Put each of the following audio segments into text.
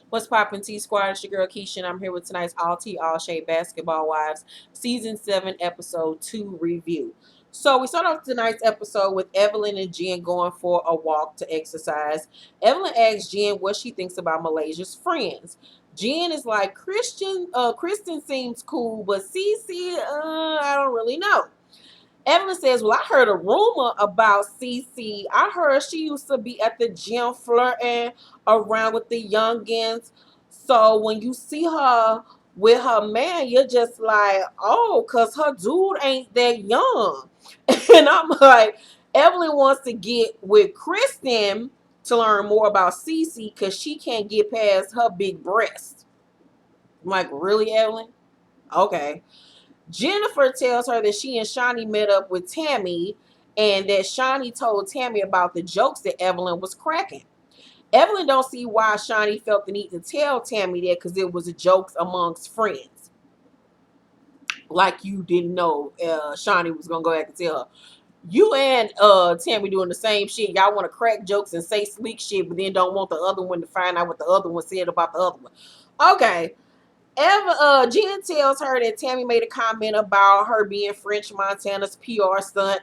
What's poppin' T Squad? It's your girl Keisha, and I'm here with tonight's All Tea All Shade Basketball Wives Season 7 Episode 2 review. So we start off tonight's episode with Evelyn and Jen going for a walk to exercise. Evelyn asks Jen what she thinks about Malaysia's friends. Jen is like, Kristen seems cool, but Cece, I don't really know. Evelyn says, well, I heard a rumor about Cece. I heard she used to be at the gym flirting around with the youngins. So when you see her with her man, you're just like, oh, because her dude ain't that young. And I'm like, Evelyn wants to get with Kristen to learn more about Cece because she can't get past her big breast. I'm like, really, Evelyn? Okay. Jennifer tells her that she and Shawnee met up with Tammy and that Shawnee told Tammy about the jokes that Evelyn was cracking. Evelyn don't see why Shawnee felt the need to tell Tammy that because it was jokes amongst friends. Like you didn't know Shawnee was going to go back and tell her. You and Tammy doing the same shit. Y'all want to crack jokes and say sleek shit, but then don't want the other one to find out what the other one said about the other one. Okay. Jen tells her that Tammy made a comment about her being French Montana's PR stunt.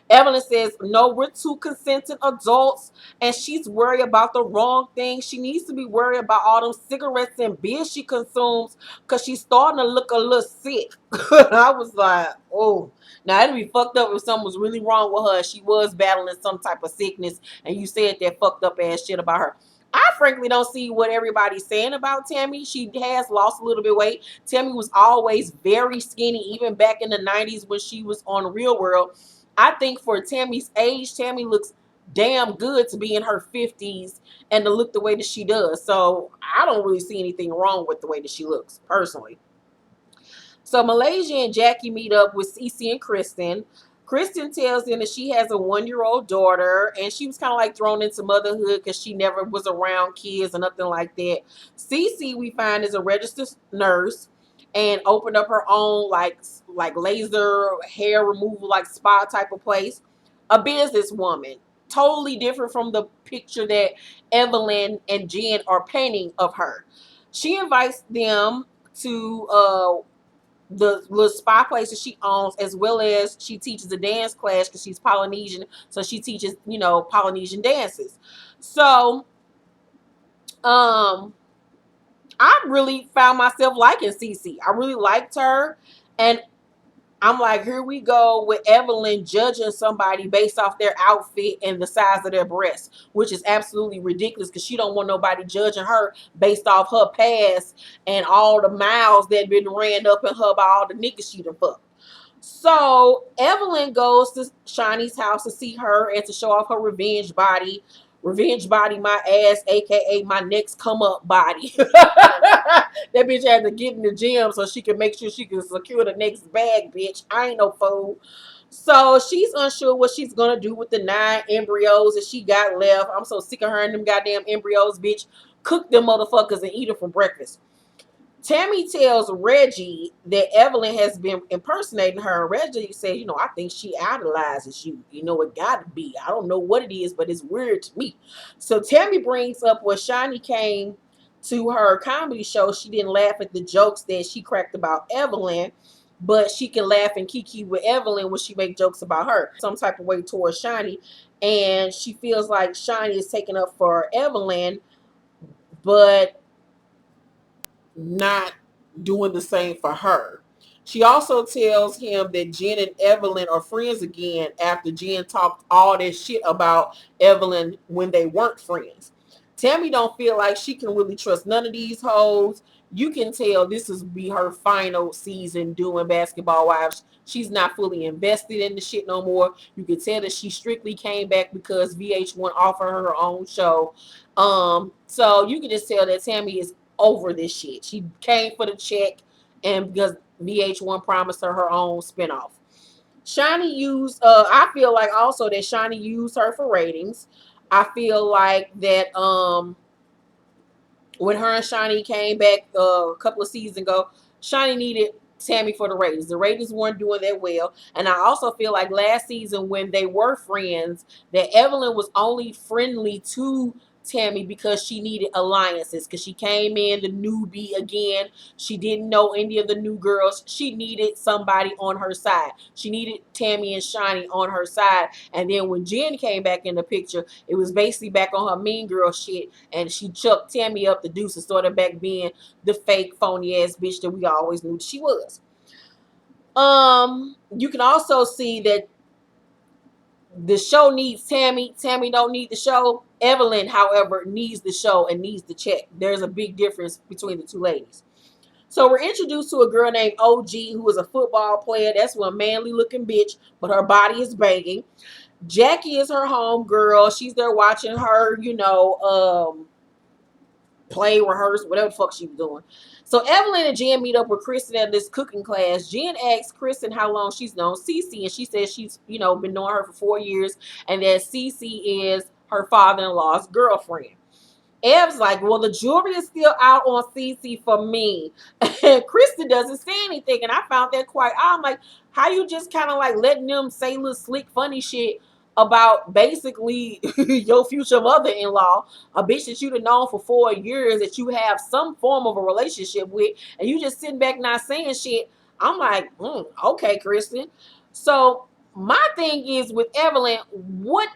Evelyn says, no, we're two consenting adults, and she's worried about the wrong thing. She needs to be worried about all them cigarettes and beer she consumes because she's starting to look a little sick. I was like, oh. Now, it'd be fucked up if something was really wrong with her. She was battling some type of sickness, and you said that fucked up ass shit about her. I frankly don't see what everybody's saying about Tammy. She has lost a little bit of weight. Tammy was always very skinny, even back in the 90s when she was on Real World. I think for Tammy's age, Tammy looks damn good to be in her 50s and to look the way that she does. So I don't really see anything wrong with the way that she looks, personally. So Malaysia and Jackie meet up with Cece and Kristen. Kristen tells them that she has a 1-year-old daughter, and she was kind of like thrown into motherhood because she never was around kids or nothing like that. Cece, we find, is a registered nurse and opened up her own like laser hair removal, like spa type of place. A businesswoman, totally different from the picture that Evelyn and Jen are painting of her. She invites them to the little spa place that she owns, as well as she teaches a dance class because she's Polynesian. So she teaches, Polynesian dances. So, I really found myself liking Cece. I really liked her. And I'm like, here we go with Evelyn judging somebody based off their outfit and the size of their breasts, which is absolutely ridiculous because she don't want nobody judging her based off her past and all the miles that been ran up in her by all the niggas she done fucked. So Evelyn goes to Shawnee's house to see her and to show off her revenge body. Revenge body, my ass, aka my next come up body. That bitch had to get in the gym so she can make sure she can secure the next bag, bitch. I ain't no fool. So she's unsure what she's gonna do with the 9 embryos that she got left. I'm so sick of her and them goddamn embryos, bitch. Cook them motherfuckers and eat them for breakfast. Tammy tells Reggie that Evelyn has been impersonating her. Reggie says, I think she idolizes you. It got to be. I don't know what it is, but it's weird to me. So Tammy brings up when Shawnee came to her comedy show. She didn't laugh at the jokes that she cracked about Evelyn, but she can laugh and kiki with Evelyn when she make jokes about her. Some type of way towards Shawnee. And she feels like Shawnee is taking up for Evelyn, but not doing the same for her. She also tells him that Jen and Evelyn are friends again after Jen talked all this shit about Evelyn when they weren't friends. Tammy don't feel like she can really trust none of these hoes. You can tell this is be her final season doing Basketball Wives. She's not fully invested in the shit no more. You can tell that she strictly came back because VH1 offered her own show. So you can just tell that Tammy is over this shit. She came for the check, and because VH1 promised her own spinoff. Shawnee used, I feel like also that Shawnee used her for ratings. I feel like that when her and Shawnee came back a couple of seasons ago, Shawnee needed Tammy for the ratings. The ratings weren't doing that well. And I also feel like last season when they were friends, that Evelyn was only friendly to Tammy because she needed alliances, because she came in the newbie again. She didn't know any of the new girls. She needed somebody on her side. She needed Tammy and Shiny on her side. And then when Jen came back in the picture, it was basically back on her mean girl shit, and she chucked Tammy up the deuce and started back being the fake phony ass bitch that we always knew she was. You can also see that the show needs Tammy. Tammy don't need the show. Evelyn, however, needs the show and needs the check. There's a big difference between the two ladies. So we're introduced to a girl named OG, who is a football player. That's one manly looking bitch, but her body is banging. Jackie is her home girl. She's there watching her, play, rehearse, whatever the fuck she was doing. So Evelyn and Jen meet up with Kristen at this cooking class. Jen asks Kristen how long she's known Cece, and she says she's, been knowing her for 4 years, and that Cece is her father-in-law's girlfriend. Ev's like, well, the jury is still out on Cece for me. And Kristen doesn't say anything. And I found that quite odd. I'm like, how you just kind of like letting them say little slick, funny shit about basically your future mother-in-law, a bitch that you've known for 4 years, that you have some form of a relationship with, and you just sitting back not saying shit. I'm like, okay, Kristen. So my thing is with Evelyn, what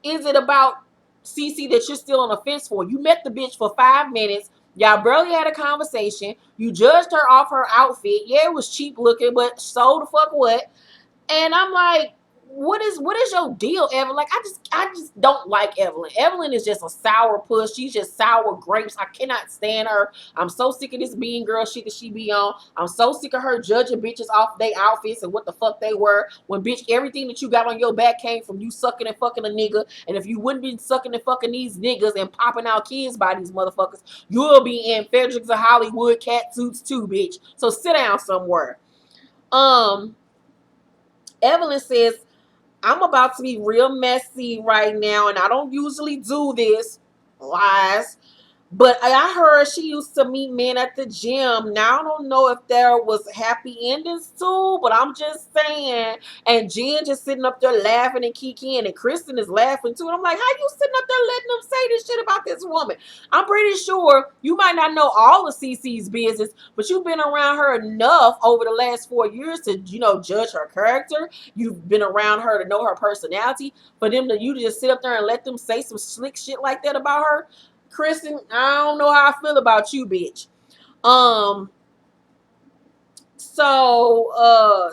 is it about Cece that you're still on the fence for? You met the bitch for 5 minutes. Y'all barely had a conversation. You judged her off her outfit. Yeah, it was cheap looking, but so the fuck what? And I'm like, what is your deal, Evelyn? Like, I just don't like Evelyn. Evelyn is just a sour puss. She's just sour grapes. I cannot stand her. I'm so sick of this mean girl shit that she be on. I'm so sick of her judging bitches off their outfits and what the fuck they were. When bitch, everything that you got on your back came from you sucking and fucking a nigga. And if you wouldn't be sucking and fucking these niggas and popping out kids by these motherfuckers, you'll be in Fredericks of Hollywood cat suits too, bitch. So sit down somewhere. Evelyn says, I'm about to be real messy right now, and I don't usually do this. Lies. But I heard she used to meet men at the gym. Now, I don't know if there was happy endings too, but I'm just saying. And Jen just sitting up there laughing and kikiing, and Kristen is laughing too. And I'm like, how you sitting up there letting them say this shit about this woman? I'm pretty sure you might not know all of CC's business, but you've been around her enough over the last 4 years to, judge her character. You've been around her to know her personality. For them to you just sit up there and let them say some slick shit like that about her. Kristen, I don't know how I feel about you, bitch. So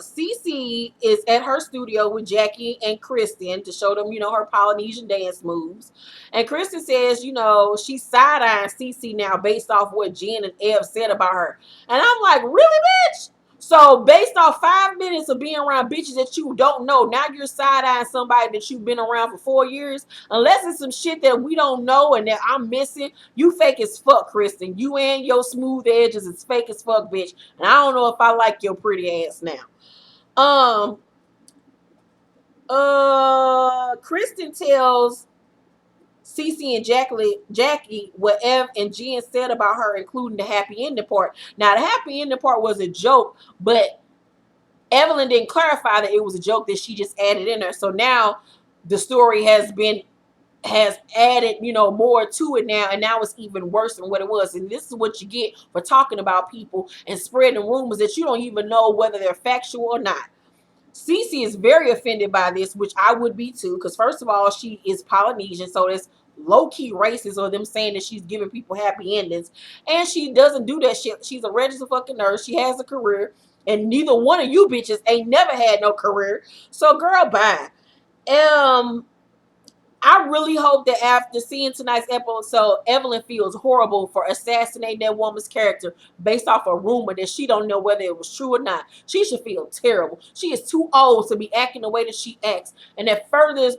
Cece is at her studio with Jackie and Kristen to show them, her Polynesian dance moves. And Kristen says, she's side-eyeing Cece now based off what Jen and Ev said about her. And I'm like, really, bitch? So based off 5 minutes of being around bitches that you don't know, now you're side-eyeing somebody that you've been around for 4 years? Unless it's some shit that we don't know and that I'm missing, you fake as fuck, Kristen. You and your smooth edges is fake as fuck, bitch. And I don't know if I like your pretty ass now. Kristen tells Cece and Jackie what Ev and Jen said about her, including the happy ending part. Now, the happy ending part was a joke, but Evelyn didn't clarify that it was a joke that she just added in there. So now the story has added, more to it now, and now it's even worse than what it was. And this is what you get for talking about people and spreading rumors that you don't even know whether they're factual or not. Cece is very offended by this, which I would be too, because first of all, she is Polynesian, so it's low-key racist or them saying that she's giving people happy endings. And she doesn't do that shit. She's a registered fucking nurse. She has a career, and neither one of you bitches ain't never had no career. So girl, bye. I really hope that after seeing tonight's episode, Evelyn feels horrible for assassinating that woman's character based off a rumor that she don't know whether it was true or not. She should feel terrible. She is too old to be acting the way that she acts. And that further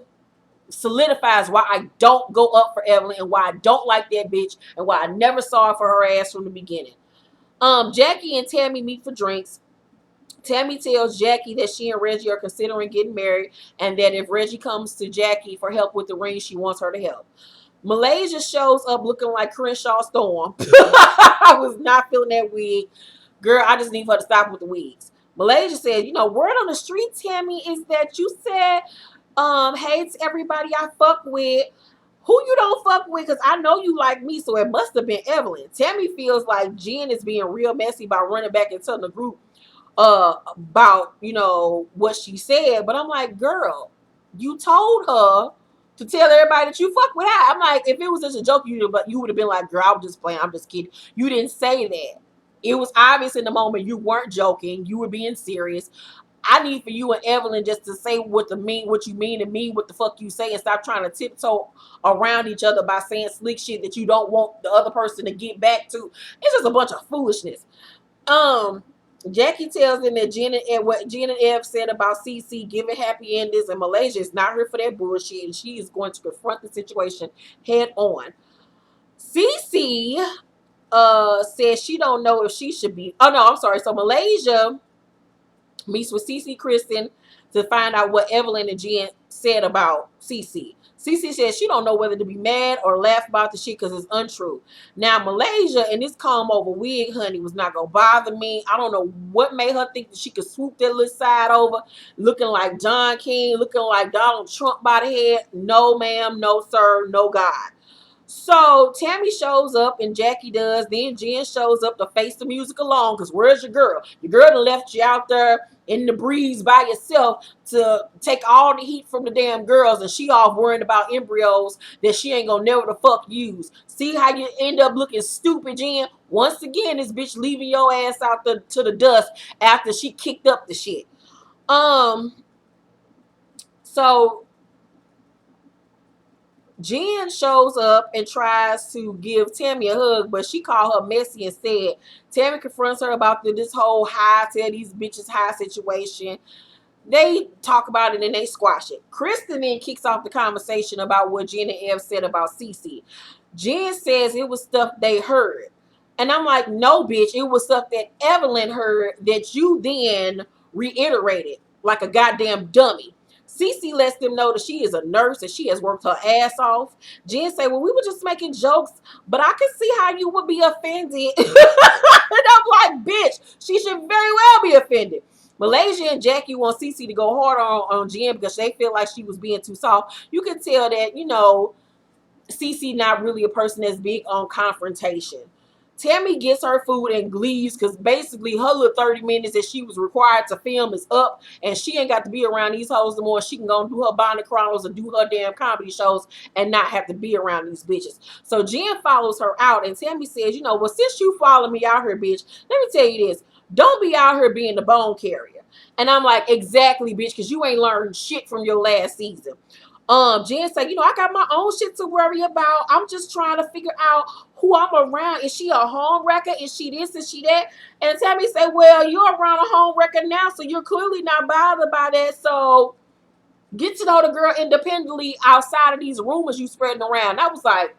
solidifies why I don't go up for Evelyn and why I don't like that bitch and why I never saw her for her ass from the beginning. Jackie and Tammy meet for drinks. Tammy tells Jackie that she and Reggie are considering getting married and that if Reggie comes to Jackie for help with the ring, she wants her to help. Malaysia shows up looking like Crenshaw Storm. I was not feeling that wig. Girl, I just need her to stop with the wigs. Malaysia said, word on the street, Tammy, is that you said, hey to everybody I fuck with, Who you don't fuck with? Because I know you like me, so it must have been Evelyn. Tammy feels like Jen is being real messy by running back and telling the group about, you know, what she said. But I'm like, girl, you told her to tell everybody that you fuck with her. I'm like, if it was just a joke, you would have been like, girl, I'm just playing. I'm just kidding. You didn't say that. It was obvious in the moment you weren't joking. You were being serious. I need for you and Evelyn just to say what you mean and mean what the fuck you say, and stop trying to tiptoe around each other by saying slick shit that you don't want the other person to get back to. It's just a bunch of foolishness. Jackie tells them that what Jen and Ev said about CC giving happy endings and Malaysia is not here for that bullshit, and she is going to confront the situation head on. CC says she don't know if she should be. Oh no, I'm sorry. So Malaysia meets with Cece Kristen to find out what Evelyn and Jen said about Cece. Cece says she don't know whether to be mad or laugh about the shit because it's untrue. Now, Malaysia and this comb over wig, honey, was not going to bother me. I don't know what made her think that she could swoop that little side over, looking like John King, looking like Donald Trump by the head. No, ma'am, no, sir, no, God. So Tammy shows up and Jackie does. Then Jen shows up to face the music alone. Because where's your girl? Your girl done left you out there in the breeze by yourself to take all the heat from the damn girls. And she off worrying about embryos that she ain't gonna never the fuck use. See how you end up looking stupid, Jen? Once again, this bitch leaving your ass out to the dust after she kicked up the shit. So Jen shows up and tries to give Tammy a hug, but she called her messy and said Tammy confronts her about this whole tell these bitches high situation. They talk about it and they squash it. Kristen then kicks off the conversation about what Jen and Ev said about Cece. Jen says it was stuff they heard. And I'm like, no, bitch, it was stuff that Evelyn heard that you then reiterated like a goddamn dummy. Cece lets them know that she is a nurse and she has worked her ass off. Jen say, well, we were just making jokes, but I can see how you would be offended. And I'm like, bitch, she should very well be offended. Malaysia and Jackie want Cece to go hard on Jen because they feel like she was being too soft. You can tell that, you know, Cece not really a person that's big on confrontation. Tammy gets her food and leaves because basically her little 30 minutes that she was required to film is up, and she ain't got to be around these hoes no more. She can go and do her Bonnie Chronicles and do her damn comedy shows and not have to be around these bitches. So Jen follows her out, and Tammy says, you know, well, since you follow me out here, bitch, let me tell you this. Don't be out here being the bone carrier. And I'm like, exactly, bitch, because you ain't learned shit from your last season. Jen said, you know, I got my own shit to worry about. I'm just trying to figure out who I'm around. Is she a home wrecker? Is she this? Is she that? And Tammy said, well, you're around a home wrecker now, so you're clearly not bothered by that. So get to know the girl independently outside of these rumors you spreading around. I was like,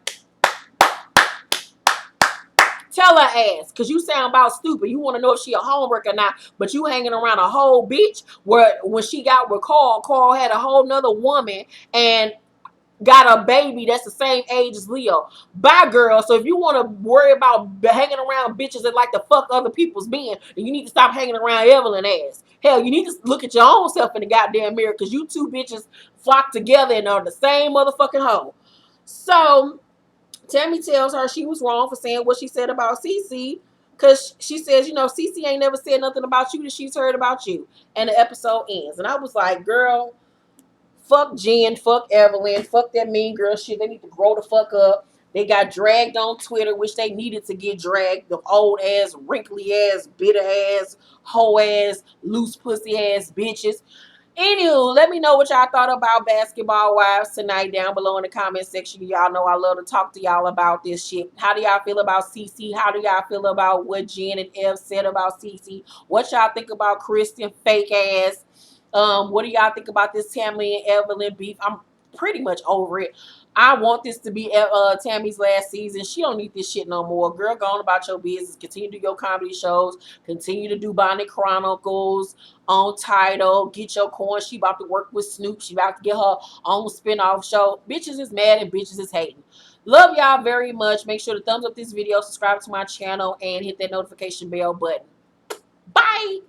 tell her ass, because you sound about stupid. You want to know if she a homewrecker or not, but you hanging around a whole bitch where when she got with Carl had a whole nother woman and got a baby that's the same age as Leo. Bye, girl. So if you want to worry about hanging around bitches that like to fuck other people's men, then you need to stop hanging around Evelyn ass. Hell, you need to look at your own self in the goddamn mirror because you two bitches flock together and are the same motherfucking hoe. So Tammy tells her she was wrong for saying what she said about Cece because she says, you know, Cece ain't never said nothing about you that she's heard about you. And the episode ends. And I was like, girl, fuck Jen, fuck Evelyn, fuck that mean girl shit. They need to grow the fuck up. They got dragged on Twitter, which they needed to get dragged. The old ass, wrinkly ass, bitter ass, hoe ass, loose pussy ass bitches. Anywho, let me know what y'all thought about Basketball Wives tonight down below in the comment section. Y'all know I love to talk to y'all about this shit. How do y'all feel about Cece? How do y'all feel about what Jen and Ev said about Cece? What y'all think about Kristen fake ass? What do y'all think about this Tammy and Evelyn beef? I'm pretty much over it. I want this to be Tammy's last season. She don't need this shit no more. Girl, go on about your business. Continue to do your comedy shows. Continue to do Bonnie Chronicles on Tidal. Get your coin. She about to work with Snoop. She about to get her own spinoff show. Bitches is mad and bitches is hating. Love y'all very much. Make sure to thumbs up this video, subscribe to my channel, and hit that notification bell button. Bye!